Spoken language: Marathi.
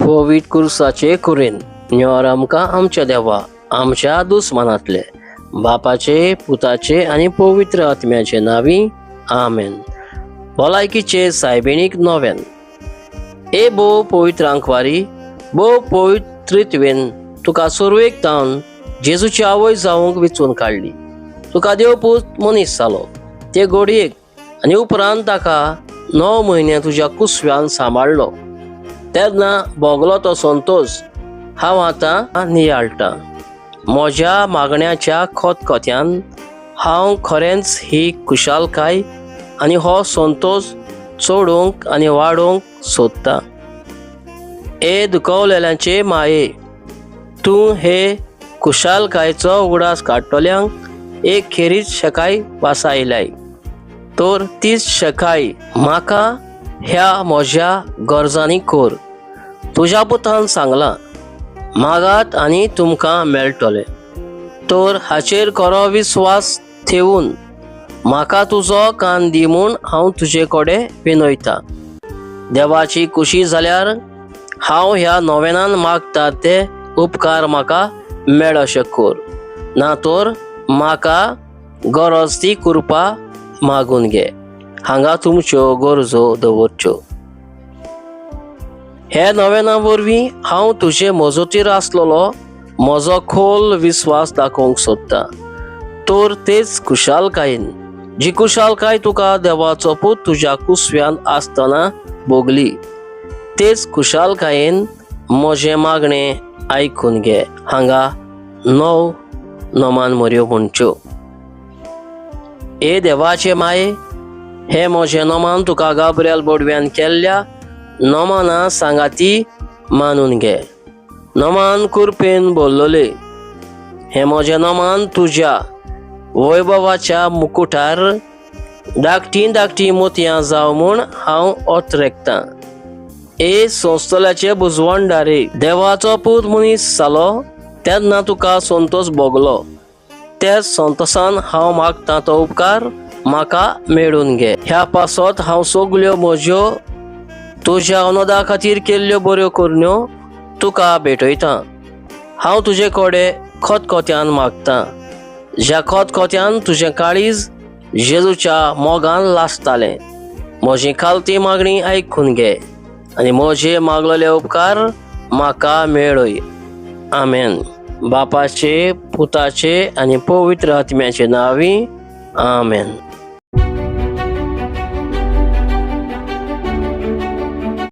पवित्र कुर्साचे कुरेन न्योर आमकां आमच्या देवा आमच्या दुस्मानांतले बापाचे पुताचे आनी पवित्र आत्म्याचे नावी आमेन. भलायकीचे सायबिणीक नोवेन. ए भोव पवित्र आंकवारी, भोव पवित्रित्वेन तुका सुरवेक तावन जेजूची आवय जावंक वेंचून काडली. तुका देवपूत मनीस जालो ते घडयेक आनी उपरांत ताका 9 म्हयने तुज्या कुसव्यान सांबाळलो. तेन्ना भोगलो तो संतोश हांव आतां नियाळटां. म्हज्या मागण्याच्या खोतखोत्यान हांव खरेंच ही खुशालकाय आनी हो संतोश चोडूंक आनी वाडोवंक सोदतां. ए दुखवलेल्यांचे माये, तूं हे खुशालकायेचो उगडास काडटल्यांक एक खेरीत शकाय वासायलाय. तर तीच शकाय म्हाका ह्या म्हज्या गरजांनी कोर. तुज्या पुतान सांगलां, मागात आनी तुमकां मेळटलें. तर हाचेर खरो विस्वास ठेवून म्हाका तुजो कान दी म्हूण हांव तुजे कडेन विनयतां. देवाची खुशी जाल्यार हांव ह्या नोवेनान मागता ते उपकार म्हाका मेळ अशें कोर. ना तर म्हाका गरज ती कृपा मागून घे. हांगा तुमच्यो गरजो दवरच्यो. हे नोवेना वरवीं हांव तुजे मजतीर आसलेलो म्हजो खोल विस्वास दाखोवंक सोदतां. तर तेच खुशालकायेन, जी खुशालकाय तुका देवाचो पूत तुज्या कुसव्यान आसतना भोगली, तेच खुशालकायेन म्हजें मागणें आयकून घे. हांगा 9 नोमान मऱ्यो म्हणच्यो. ए देवाचे माये, हे म्हजें नोमान तुका गाब्रिएल बोडव्यान केल्ल्या नोमाना सांगाती मानून घे. नोमान कुरपेन बोल्लोले. हे म्हजें नोमान तुज्या वैभवाच्या मुकुटार धाकटीं धाकटीं मोतयां जावं म्हूण हांव ओतरेकतां. ए संस्थोल्याचे बुजवणदारे, देवाचो पूत मनीस जालो तेन्ना तुका संतोश भोगलो. त्या संतोशान हांव मागतां तो उपकार म्हाका मेळून घे. ह्या पासत हांव सगल्यो म्हज्यो तुज्या अनोदा खातीर केल्ल्यो बऱ्यो करण्यो तुका भेटयतां. हांव तुजे कडेन खोतखोत्यान मागतां, ज्या खोतखोत्यान तुजें काळीज जेजूच्या मोगान लासतालें. म्हजी खालती मागणी आयकून घे आनी म्हजे मागलेले उपकार म्हाका मेळय. आमेन. बापाचे, पुताचे आनी पवित्र आत्म्याचे नावी आमेन.